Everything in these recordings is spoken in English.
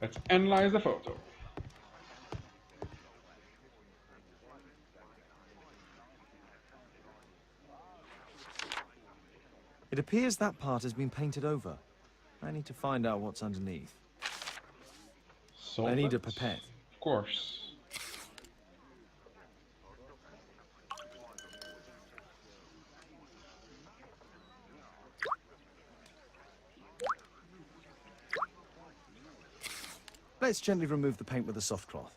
Let's analyze the photo. It appears that part has been painted over. I need to find out what's underneath. I need a pipette. Of course. Let's gently remove the paint with a soft cloth.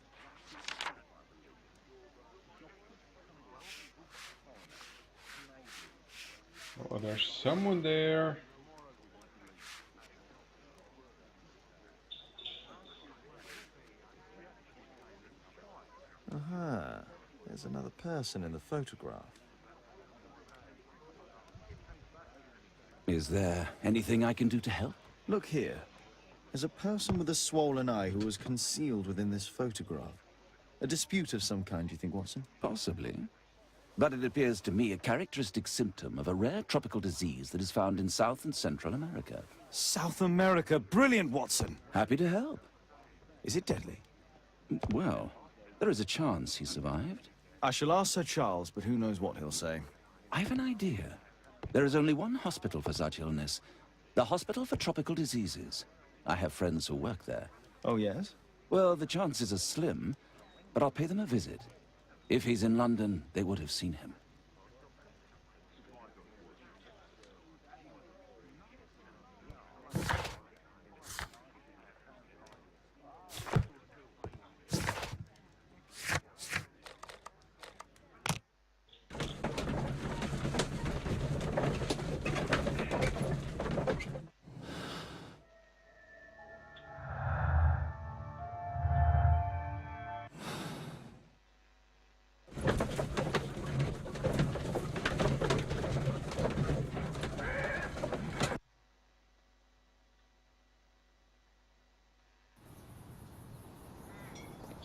Oh, there's someone there. Aha, there's another person in the photograph. Is there anything I can do to help? Look here. There's a person with a swollen eye who was concealed within this photograph. A dispute of some kind, do you think, Watson? Possibly. But it appears to me a characteristic symptom of a rare tropical disease that is found in South and Central America. South America! Brilliant, Watson! Happy to help. Is it deadly? Well, there is a chance he survived. I shall ask Sir Charles, but who knows what he'll say. I have an idea. There is only one hospital for such illness. The Hospital for Tropical Diseases. I have friends who work there. Oh, yes? Well, the chances are slim, but I'll pay them a visit. If he's in London, they would have seen him.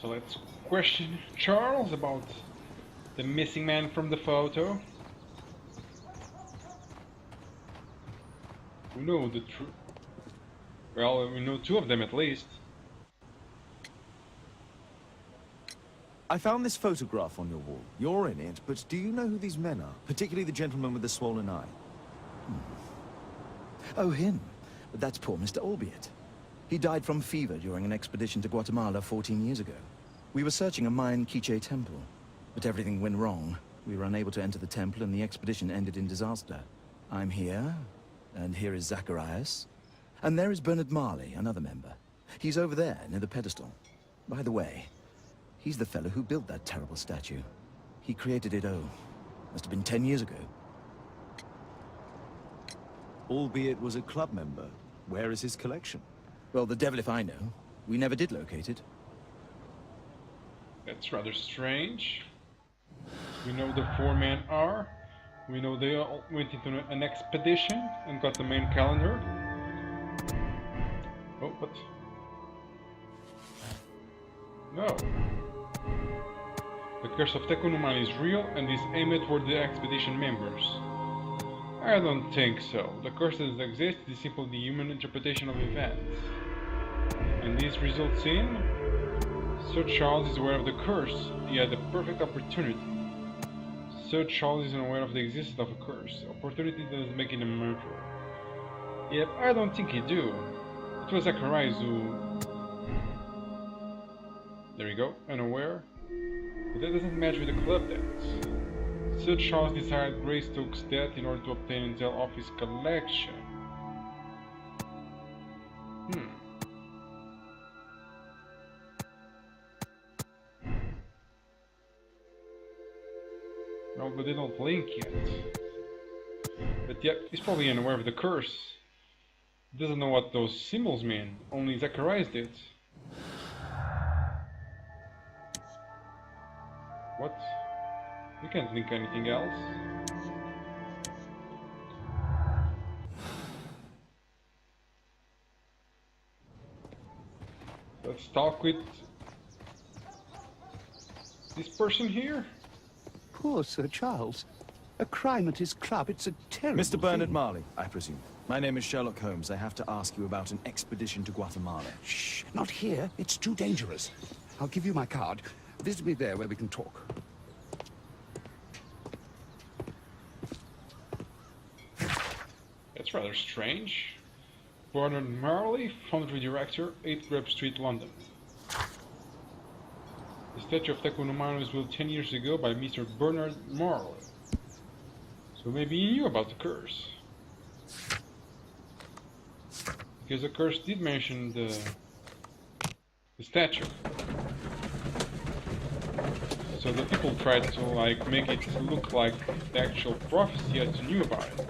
So let's question Charles about the missing man from the photo. We know the truth. Well, we know two of them at least. I found this photograph on your wall. You're in it, but do you know who these men are? Particularly the gentleman with the swollen eye. Oh, him. That's poor Mr. Albeit. He died from fever during an expedition to Guatemala 14 years ago. We were searching a Mayan Quiche temple, but everything went wrong. We were unable to enter the temple and the expedition ended in disaster. I'm here, and here is Zacharias. And there is Bernard Marley, another member. He's over there, near the pedestal. By the way, he's the fellow who built that terrible statue. He created it, must have been 10 years ago. Albeit was a club member. Where is his collection? Well, the devil if I know. We never did locate it. That's rather strange. We know the four men are. We know they all went into an expedition and got the main calendar. Oh, but... No. The curse of Tekunuman is real and is aimed toward the expedition members. I don't think so. The curse doesn't exist, it is simply the human interpretation of events. And this results in... Sir Charles is aware of the curse. He had the perfect opportunity. Sir Charles isn't aware of the existence of a curse. Opportunity doesn't make him a murderer. Yep, I don't think he do. It was Zacharias who... There you go, unaware. But that doesn't match with the club dance. Sir Charles desired Greystoke's death in order to obtain intel of his collection. No, but they don't link yet. But yep, he's probably unaware of the curse. He doesn't know what those symbols mean. Only Zacharias did. What? We can't link anything else. Let's talk with this person here. Poor Sir Charles. A crime at his club, it's a terrible Mr. Bernard thing. Marley, I presume. My name is Sherlock Holmes. I have to ask you about an expedition to Guatemala. Shh. Not here. It's too dangerous. I'll give you my card. Visit me there where we can talk. That's rather strange. Bernard Marley, Foundry Director, 8 Grub Street, London. The statue of Takunu Man was built 10 years ago by Mr. Bernard Marley. So maybe he knew about the curse. Because the curse did mention the statue. So the people tried to like make it look like the actual prophecy as knew about it.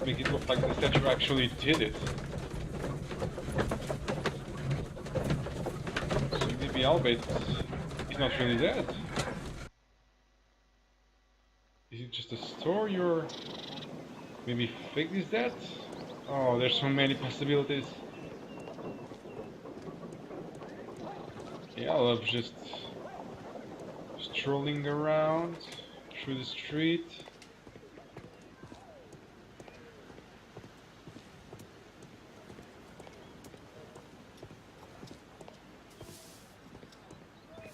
Make it look like the statue actually did it. So maybe Albert is not really dead. Is it just a story or maybe Fig is dead? Oh, there's so many possibilities. Yeah, I love just strolling around through the street.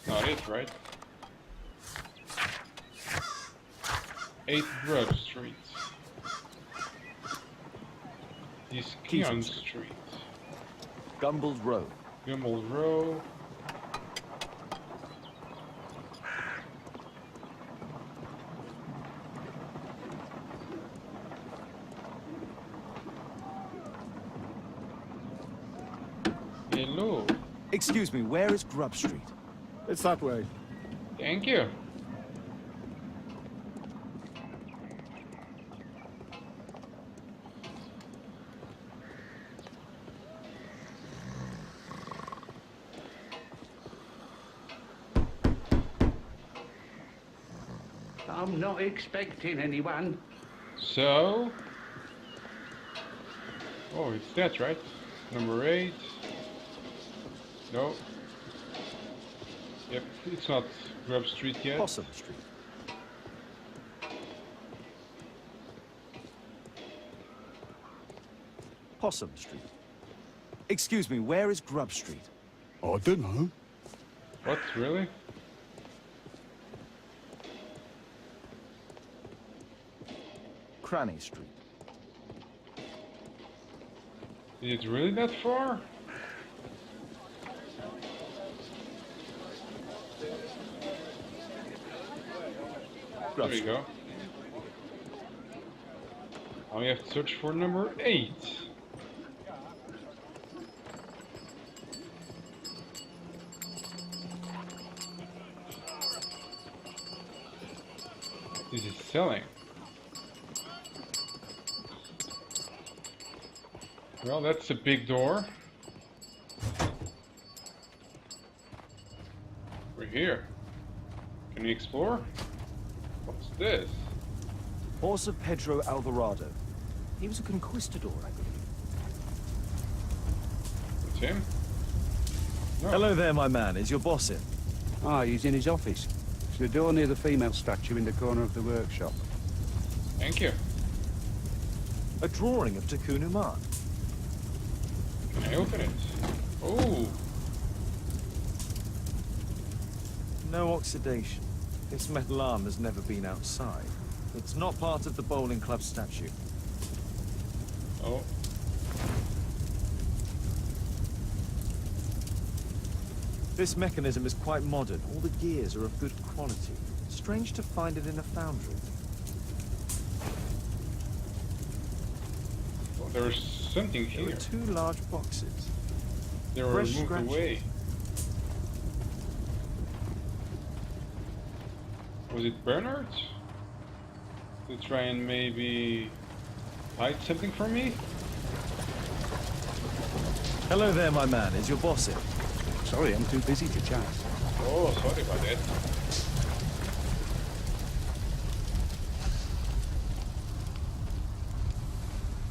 Not it, right? 8 Grub Street. This Keon Street. Gumble's Row. Gumble Row. Hello. Excuse me, where is Grub Street? It's that way. Thank you. I'm not expecting anyone. So... Oh, it's that, right? Number 8. No. Yep, it's not Grub Street yet. Possum Street. Possum Street. Excuse me, where is Grub Street? I don't know. What, really? Cranny Street. Is it really that far? There we go. Now we have to search for number 8. This is selling. Well, that's a big door. We're here. Can we explore? What's this? Horse of Pedro Alvarado. He was a conquistador, I believe. It's him? No. Hello there, my man. Is your boss in? Ah, he's in his office. It's the door near the female statue in the corner of the workshop. Thank you. A drawing of Takunu Man. Can I open it? Oh, No oxidation. This metal arm has never been outside. It's not part of the bowling club statue. oh. This mechanism is quite modern. All the gears are of good quality. Strange to find it in a foundry. Oh, there's something There here. are 2 large boxes. They were fresh moved scratches. away. Was it Bernard? To try and maybe hide something from me? Hello there, my man. Is your boss in? Sorry, I'm too busy to chat. Oh, sorry about that.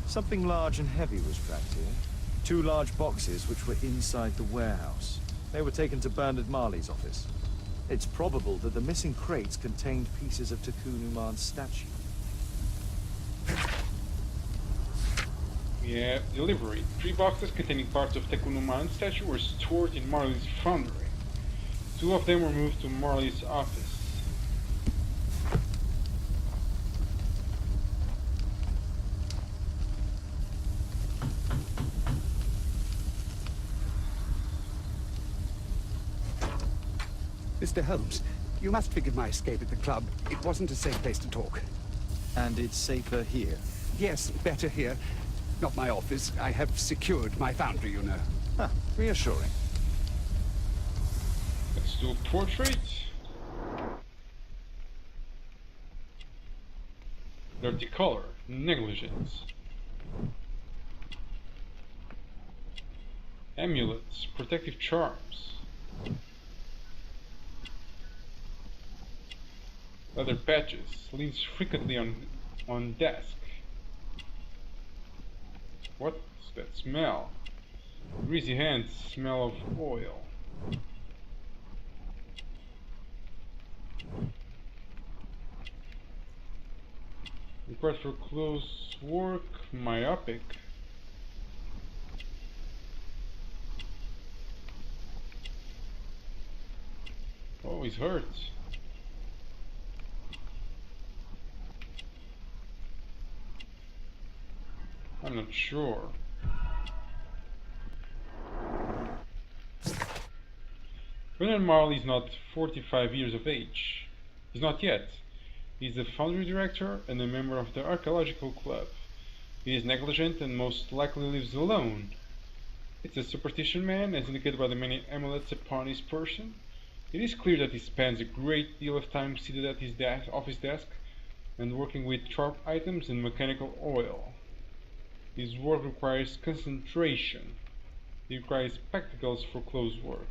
Something large and heavy was tracked here. 2 large boxes which were inside the warehouse. They were taken to Bernard Marley's office. It's probable that the missing crates contained pieces of Takunu Man's statue. We have delivery. 3 boxes containing parts of Tekunuman's statue were stored in Marley's foundry. 2 of them were moved to Marley's office. Mr. Holmes, you must forgive my escape at the club. It wasn't a safe place to talk. And it's safer here. Yes, better here. Not my office. I have secured my foundry, you know. Huh, reassuring. Let's do a portrait. Dirty color, negligence. Amulets, protective charms. Leather patches, leans frequently on desk. What's that smell? Greasy hands smell of oil. Required for close work, myopic. Oh, he's hurt. I'm not sure. Brennan Marley is not 45 years of age. He's not yet. He is the foundry director and a member of the archaeological club. He is negligent and most likely lives alone. It's a superstition man, as indicated by the many amulets upon his person. It is clear that he spends a great deal of time seated at his office desk and working with sharp items and mechanical oil. His work requires concentration. He requires spectacles for close work.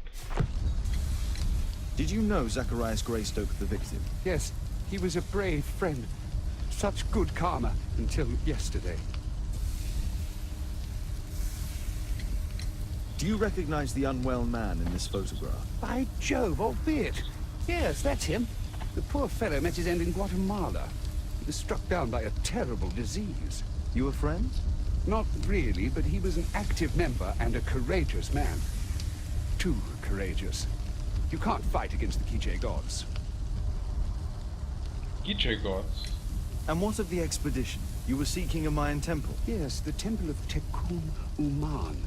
Did you know Zacharias Greystoke, the victim? Yes, he was a brave friend. Such good karma until yesterday. Do you recognize the unwell man in this photograph? By Jove, albeit. Yes, that's him. The poor fellow met his end in Guatemala. He was struck down by a terrible disease. You were friends? Not really, but he was an active member and a courageous man. Too courageous. You can't fight against the Quiche gods. Quiche gods? And what of the expedition? You were seeking a Mayan temple? Yes, the temple of Tekun Uman.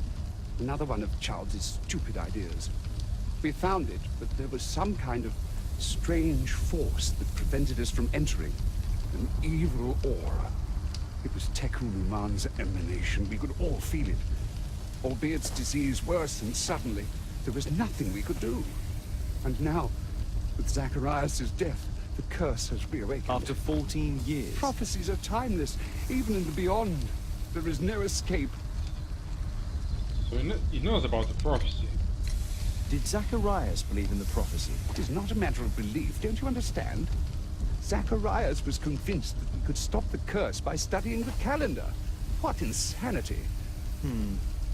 Another one of Charles's stupid ideas. We found it, but there was some kind of strange force that prevented us from entering. An evil aura. It was Tekun Uman's emanation. We could all feel it. Albiet's disease worsened suddenly. There was nothing we could do. And now, with Zacharias' death, the curse has reawakened. After 14 years? Prophecies are timeless, even in the beyond. There is no escape. So he knows about the prophecy. Did Zacharias believe in the prophecy? It is not a matter of belief, don't you understand? Zacharias was convinced that we could stop the curse by studying the calendar. What insanity!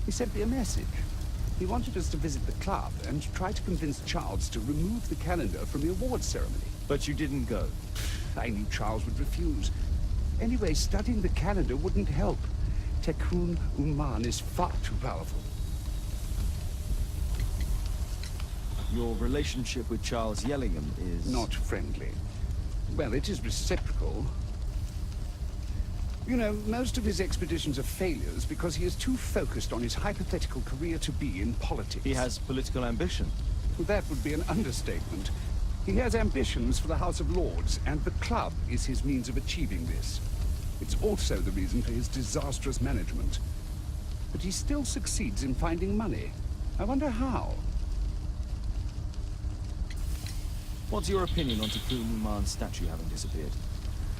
He sent me a message. He wanted us to visit the club and try to convince Charles to remove the calendar from the awards ceremony. But you didn't go. I knew Charles would refuse. Anyway, studying the calendar wouldn't help. Tekun Uman is far too powerful. Your relationship with Charles Yellingham is... Not friendly. Well, it is reciprocal. You know, most of his expeditions are failures because he is too focused on his hypothetical career to be in politics. He has political ambition. That would be an understatement. He has ambitions for the House of Lords, and the club is his means of achieving this. It's also the reason for his disastrous management. But he still succeeds in finding money. I wonder how. What's your opinion on Tekun Uman's statue having disappeared?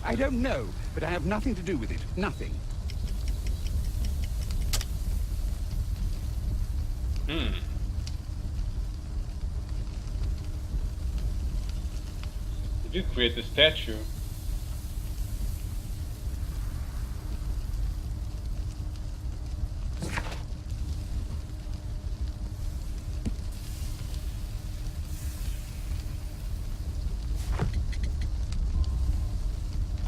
I don't know, but I have nothing to do with it. Nothing. He did create the statue.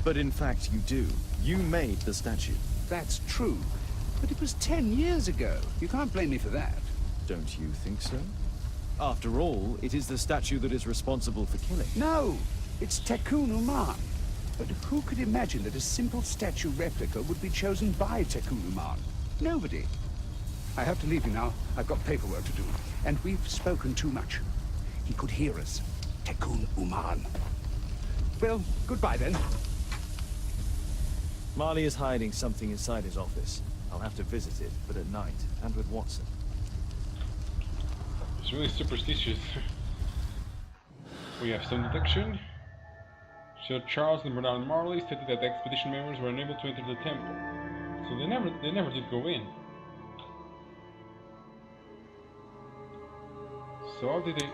But in fact you do. You made the statue. That's true. But it was 10 years ago. You can't blame me for that. Don't you think so? After all, it is the statue that is responsible for killing. No, it's Tekun Uman. But who could imagine that a simple statue replica would be chosen by Tekun Uman? Nobody. I have to leave you now. I've got paperwork to do. And we've spoken too much. He could hear us. Tekun Uman. Well, goodbye then. Marley is hiding something inside his office. I'll have to visit it, but at night, and with Watson. It's really superstitious. We have some detection. Sir Charles and Bernard Marley stated that the expedition members were unable to enter the temple, so they never did go in. So how did they?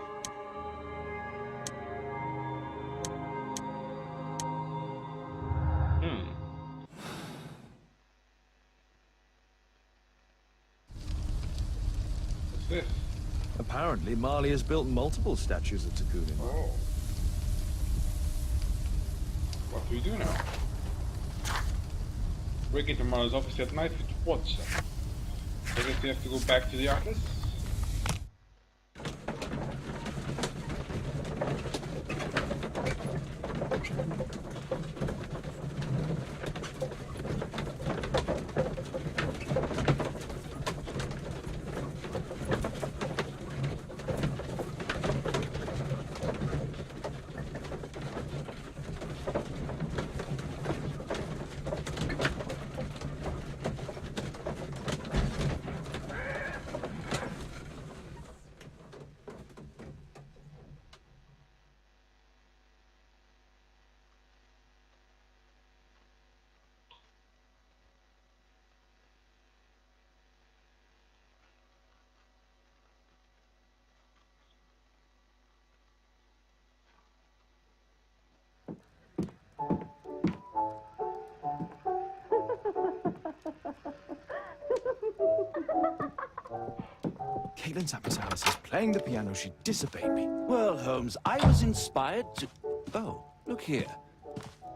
What's this? Apparently, Marley has built multiple statues of Tekun. Oh. What do we do now? Break into Marley's office at night with Watson. I guess we have to go back to the office. Caitlin's Apis Alice is playing the piano. She disobeyed me. Well, Holmes, I was inspired to... Oh, look here.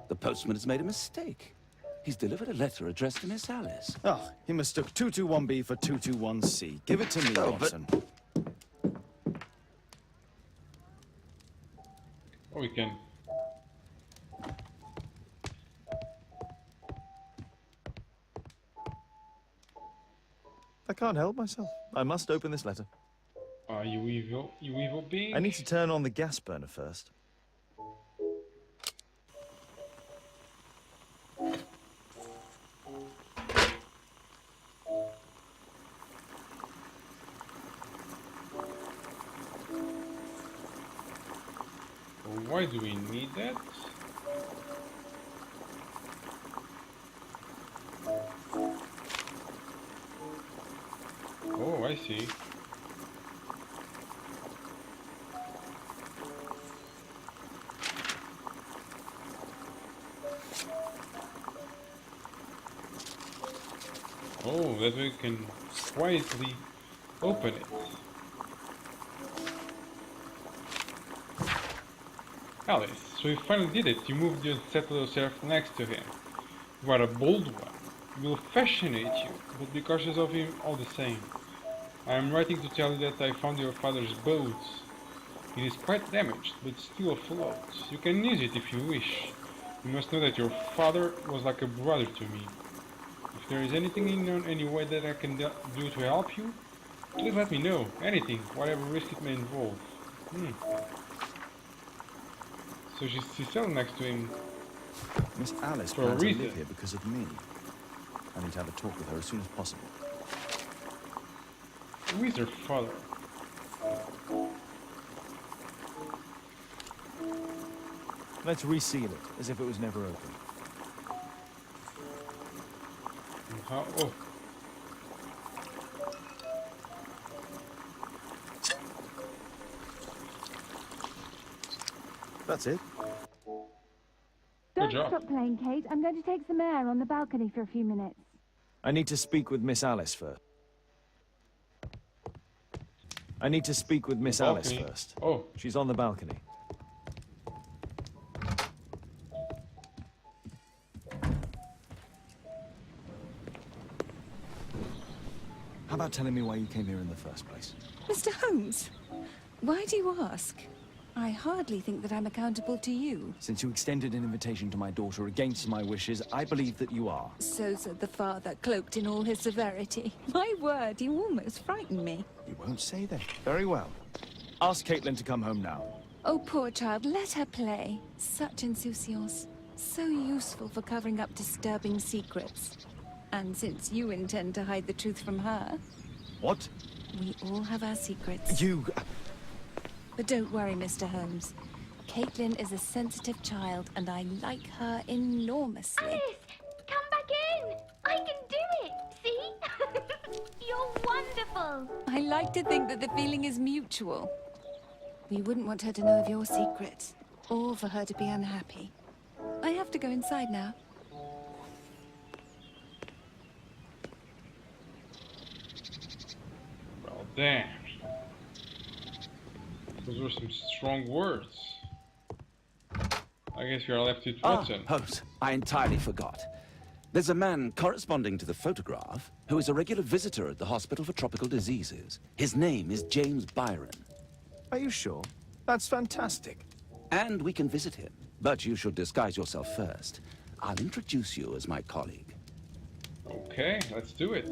The postman has made a mistake. He's delivered a letter addressed to Miss Alice. Oh, he mistook 221B for 221C. Give it to me, Oh, but- Watson. Oh, we can. I can't help myself. I must open this letter. You evil being. I need to turn on the gas burner first. Why do we need that? Oh, I see. Oh, that way we can quietly open it. Alice, so you finally did it. You moved and settled yourself next to him. You are a bold one. He will fascinate you, but be cautious of him all the same. I am writing to tell you that I found your father's boat. It is quite damaged, but still afloat. You can use it if you wish. You must know that your father was like a brother to me. If there is anything in any way that I can do to help you, please let me know. Anything, whatever risk it may involve. So she's still next to him. Miss Alice For a plans to reason. live here because of me. I need to have a talk with her as soon as possible. Who is her father? Let's reseal it, as if it was never opened. How? Oh. That's it. Good Don't job. stop playing, Kate. I'm going to take some air on the balcony for a few minutes. I need to speak with Miss Alice first. I need to speak with Miss Alice Balcony. first. Oh. She's on the balcony. about telling me why you came here in the first place? Mr. Holmes, why do you ask? I hardly think that I'm accountable to you. Since you extended an invitation to my daughter against my wishes, I believe that you are. So said the father, cloaked in all his severity. My word, you almost frightened me. You won't say that. Very well. Ask Caitlin to come home now. Oh, poor child, let her play. Such insouciance. So useful for covering up disturbing secrets. And since you intend to hide the truth from her... What? We all have our secrets. You... But don't worry, Mr. Holmes. Caitlin is a sensitive child, and I like her enormously. Alice, come back in. I can do it. See? You're wonderful. I like to think that the feeling is mutual. We wouldn't want her to know of your secrets, or for her to be unhappy. I have to go inside now. Well, damn. Those were some strong words. I guess we are left with Watson. Holmes, I entirely forgot. There's a man corresponding to the photograph who is a regular visitor at the Hospital for Tropical Diseases. His name is James Byron. Are you sure? That's fantastic. And we can visit him, but you should disguise yourself first. I'll introduce you as my colleague. Okay, let's do it.